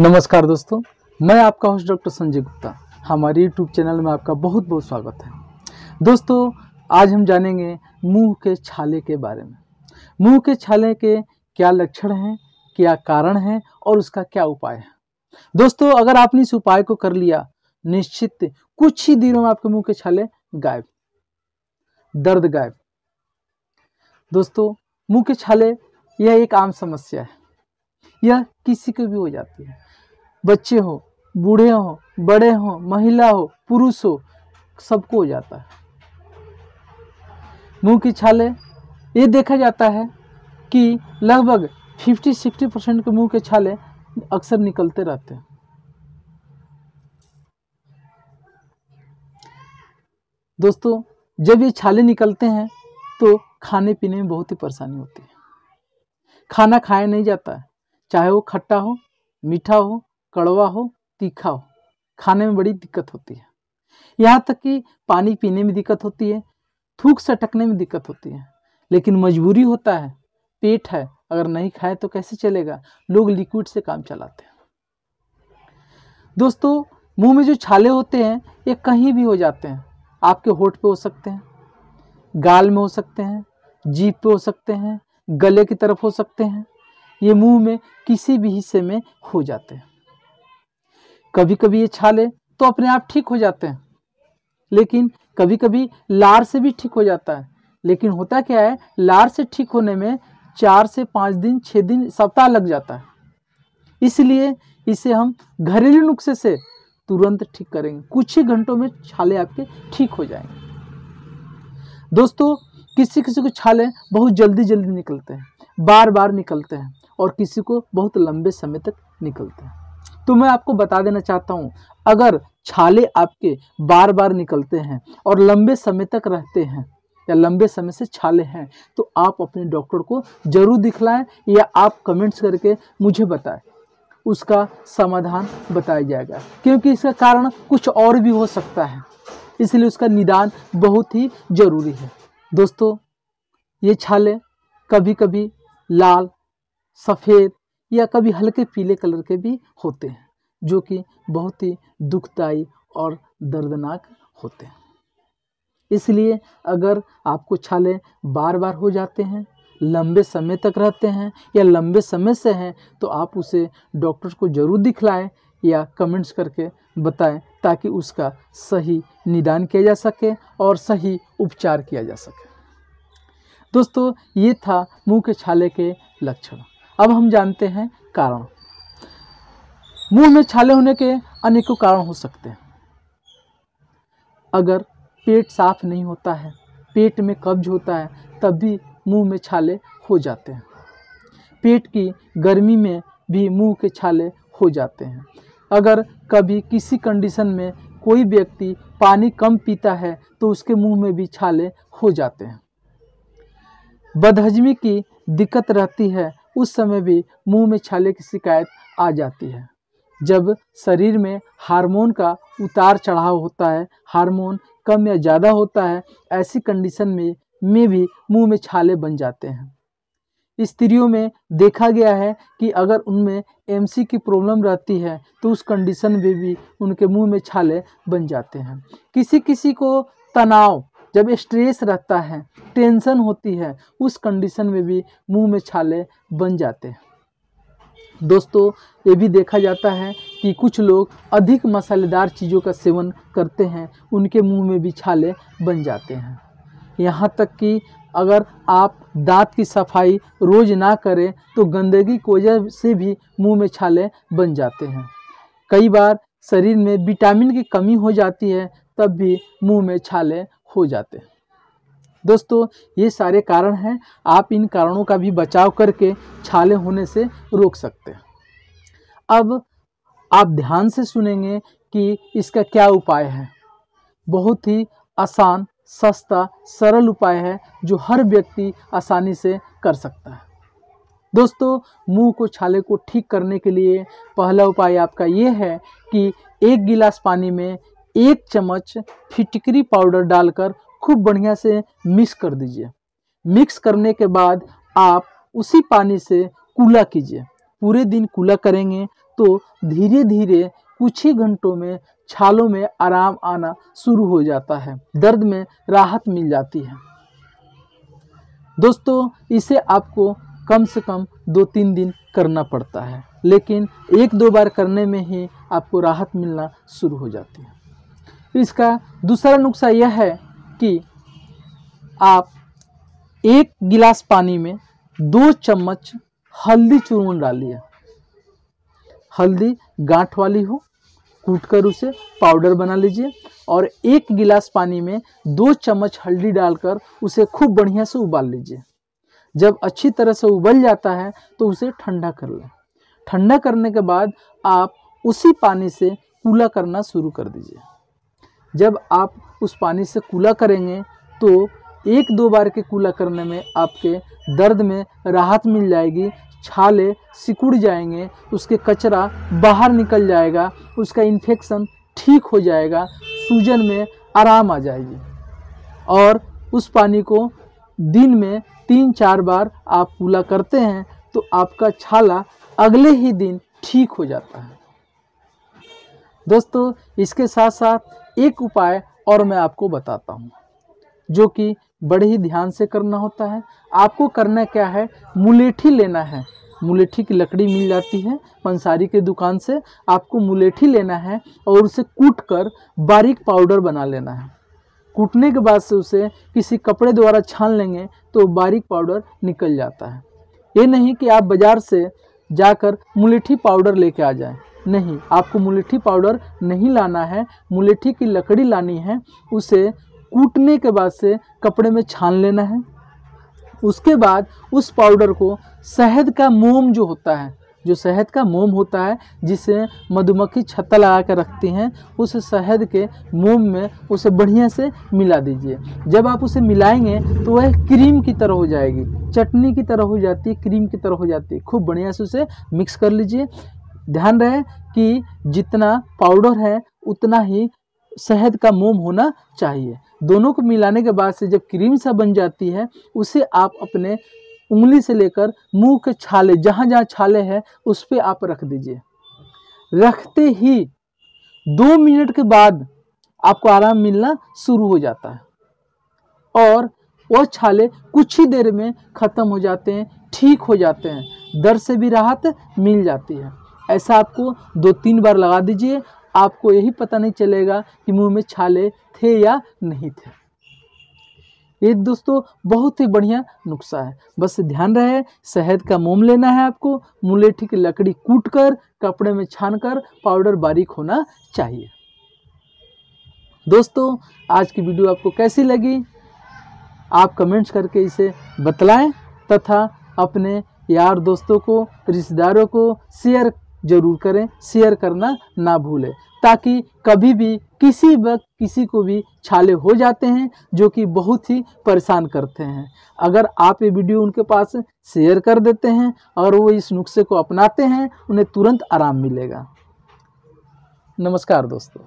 नमस्कार दोस्तों, मैं आपका होस्ट डॉक्टर संजय गुप्ता। हमारे यूट्यूब चैनल में आपका बहुत बहुत स्वागत है। दोस्तों, आज हम जानेंगे मुंह के छाले के बारे में। मुंह के छाले के क्या लक्षण हैं, क्या कारण हैं और उसका क्या उपाय है। दोस्तों, अगर आपने इस उपाय को कर लिया, निश्चित कुछ ही दिनों में आपके मुंह के छाले गायब, दर्द गायब। दोस्तों, मुंह के छाले यह एक आम समस्या है। यह किसी को भी हो जाती है, बच्चे हो, बूढ़े हो, बड़े हो, महिला हो, पुरुष हो, सबको हो जाता है। मुंह की छाले ये देखा जाता है कि लगभग 50-60% के मुंह के छाले अक्सर निकलते रहते हैं। दोस्तों, जब ये छाले निकलते हैं तो खाने पीने में बहुत ही परेशानी होती है। खाना खाया नहीं जाता है, चाहे वो खट्टा हो, मीठा हो, कड़वा हो, तीखा हो, खाने में बड़ी दिक्कत होती है। यहाँ तक कि पानी पीने में दिक्कत होती है, थूक सटकने में दिक्कत होती है। लेकिन मजबूरी होता है, पेट है, अगर नहीं खाए तो कैसे चलेगा। लोग लिक्विड से काम चलाते हैं। दोस्तों, मुंह में जो छाले होते हैं ये कहीं भी हो जाते हैं। आपके होठ पे हो सकते हैं, गाल में हो सकते हैं, जीभ पे हो सकते हैं, गले की तरफ हो सकते हैं। ये मुंह में किसी भी हिस्से में हो जाते हैं। कभी कभी ये छाले तो अपने आप ठीक हो जाते हैं, लेकिन कभी कभी लार से भी ठीक हो जाता है। लेकिन होता क्या है, लार से ठीक होने में 4 से 5 दिन, 6 दिन, सप्ताह लग जाता है। इसलिए इसे हम घरेलू नुस्खे से तुरंत ठीक करेंगे। कुछ ही घंटों में छाले आपके ठीक हो जाएंगे। दोस्तों, किसी किसी को छाले बहुत जल्दी जल्दी निकलते हैं, बार बार निकलते हैं, और किसी को बहुत लंबे समय तक निकलते हैं। तो मैं आपको बता देना चाहता हूँ, अगर छाले आपके बार बार निकलते हैं और लंबे समय तक रहते हैं या लंबे समय से छाले हैं, तो आप अपने डॉक्टर को जरूर दिखलाएं या आप कमेंट्स करके मुझे बताएं। उसका समाधान बताया जाएगा, क्योंकि इसका कारण कुछ और भी हो सकता है, इसलिए उसका निदान बहुत ही जरूरी है। दोस्तों, ये छाले कभी कभी लाल, सफ़ेद या कभी हल्के पीले कलर के भी होते हैं, जो कि बहुत ही दुखदाई और दर्दनाक होते हैं। इसलिए अगर आपको छाले बार बार हो जाते हैं, लंबे समय तक रहते हैं या लंबे समय से हैं, तो आप उसे डॉक्टर को ज़रूर दिखलाएं या कमेंट्स करके बताएं, ताकि उसका सही निदान किया जा सके और सही उपचार किया जा सके। दोस्तों, ये था मुंह के छाले के लक्षण। अब हम जानते हैं कारण। मुंह में छाले होने के अनेकों कारण हो सकते हैं। अगर पेट साफ नहीं होता है, पेट में कब्ज होता है, तब भी मुंह में छाले हो जाते हैं। पेट की गर्मी में भी मुंह के छाले हो जाते हैं। अगर कभी किसी कंडीशन में कोई व्यक्ति पानी कम पीता है, तो उसके मुंह में भी छाले हो जाते हैं। बदहजमी की दिक्कत रहती है, उस समय भी मुंह में छाले की शिकायत आ जाती है। जब शरीर में हार्मोन का उतार चढ़ाव होता है, हार्मोन कम या ज़्यादा होता है, ऐसी कंडीशन में भी मुंह में छाले बन जाते हैं। स्त्रियों में देखा गया है कि अगर उनमें एमसी की प्रॉब्लम रहती है, तो उस कंडीशन में भी उनके मुंह में छाले बन जाते हैं। किसी किसी को तनाव, जब स्ट्रेस रहता है, टेंशन होती है, उस कंडीशन में भी मुंह में छाले बन जाते हैं। दोस्तों, ये भी देखा जाता है कि कुछ लोग अधिक मसालेदार चीज़ों का सेवन करते हैं, उनके मुंह में भी छाले बन जाते हैं। यहाँ तक कि अगर आप दांत की सफाई रोज़ ना करें, तो गंदगी की वजह से भी मुंह में छाले बन जाते हैं। कई बार शरीर में विटामिन की कमी हो जाती है, तब भी मुंह में छाले हो जाते हैं। दोस्तों, ये सारे कारण हैं। आप इन कारणों का भी बचाव करके छाले होने से रोक सकते हैं। अब आप ध्यान से सुनेंगे कि इसका क्या उपाय है। बहुत ही आसान, सस्ता, सरल उपाय है, जो हर व्यक्ति आसानी से कर सकता है। दोस्तों, मुंह को छाले को ठीक करने के लिए पहला उपाय आपका ये है कि 1 गिलास पानी में 1 चम्मच फिटकरी पाउडर डालकर खूब बढ़िया से मिक्स कर दीजिए। मिक्स करने के बाद आप उसी पानी से कुल्ला कीजिए। पूरे दिन कुल्ला करेंगे तो धीरे धीरे कुछ ही घंटों में छालों में आराम आना शुरू हो जाता है, दर्द में राहत मिल जाती है। दोस्तों, इसे आपको कम से कम 2-3 दिन करना पड़ता है, लेकिन 1-2 बार करने में ही आपको राहत मिलना शुरू हो जाती है। इसका दूसरा नुस्खा यह है कि आप 1 गिलास पानी में 2 चम्मच हल्दी चूर्ण डालिए। हल्दी गांठ वाली हो, कूटकर उसे पाउडर बना लीजिए और 1 गिलास पानी में 2 चम्मच हल्दी डालकर उसे खूब बढ़िया से उबाल लीजिए। जब अच्छी तरह से उबल जाता है तो उसे ठंडा कर लें। ठंडा करने के बाद आप उसी पानी से कूला करना शुरू कर दीजिए। जब आप उस पानी से कूला करेंगे तो 1-2 बार के कूला करने में आपके दर्द में राहत मिल जाएगी, छाले सिकुड़ जाएंगे, उसके कचरा बाहर निकल जाएगा, उसका इन्फेक्शन ठीक हो जाएगा, सूजन में आराम आ जाएगी। और उस पानी को दिन में 3-4 बार आप कूला करते हैं तो आपका छाला अगले ही दिन ठीक हो जाता है। दोस्तों, इसके साथ साथ एक उपाय और मैं आपको बताता हूँ, जो कि बड़े ही ध्यान से करना होता है। आपको करना क्या है, मुलेठी लेना है। मुलेठी की लकड़ी मिल जाती है पंसारी के दुकान से। आपको मुलेठी लेना है और उसे कूटकर बारीक पाउडर बना लेना है। कूटने के बाद से उसे किसी कपड़े द्वारा छान लेंगे तो बारीक पाउडर निकल जाता है। ये नहीं कि आप बाज़ार से जाकर मुलेठी पाउडर लेके आ जाएं, नहीं, आपको मुलेठी पाउडर नहीं लाना है। मुलेठी की लकड़ी लानी है, उसे कूटने के बाद से कपड़े में छान लेना है। उसके बाद उस पाउडर को शहद का मोम जो होता है, जो शहद का मोम होता है जिसे मधुमक्खी छत्ता लगा कर रखती हैं, उस शहद के मोम में उसे बढ़िया से मिला दीजिए। जब आप उसे मिलाएंगे तो वह क्रीम की तरह हो जाएगी, चटनी की तरह हो जाती है, क्रीम की तरह हो जाती है। खूब बढ़िया से उसे मिक्स कर लीजिए। ध्यान रहे कि जितना पाउडर है उतना ही शहद का मोम होना चाहिए। दोनों को मिलाने के बाद से जब क्रीम सा बन जाती है, उसे आप अपने उंगली से लेकर मुंह के छाले, जहाँ जहाँ छाले हैं उस पर आप रख दीजिए। रखते ही 2 मिनट के बाद आपको आराम मिलना शुरू हो जाता है और वो छाले कुछ ही देर में ख़त्म हो जाते हैं, ठीक हो जाते हैं, दर्द से भी राहत मिल जाती है। ऐसा आपको 2-3 बार लगा दीजिए, आपको यही पता नहीं चलेगा कि मुंह में छाले थे या नहीं थे। ये दोस्तों बहुत ही बढ़िया नुस्खा है। बस ध्यान रहे, शहद का मोम लेना है आपको, मुलेठी की लकड़ी कूटकर कपड़े में छानकर पाउडर बारीक होना चाहिए। दोस्तों, आज की वीडियो आपको कैसी लगी आप कमेंट्स करके इसे बतलाएं तथा अपने यार दोस्तों को, रिश्तेदारों को शेयर जरूर करें। शेयर करना ना भूलें ताकि कभी भी किसी वक्त किसी को भी छाले हो जाते हैं जो कि बहुत ही परेशान करते हैं। अगर आप ये वीडियो उनके पास शेयर कर देते हैं और वो इस नुस्खे को अपनाते हैं, उन्हें तुरंत आराम मिलेगा। नमस्कार दोस्तों।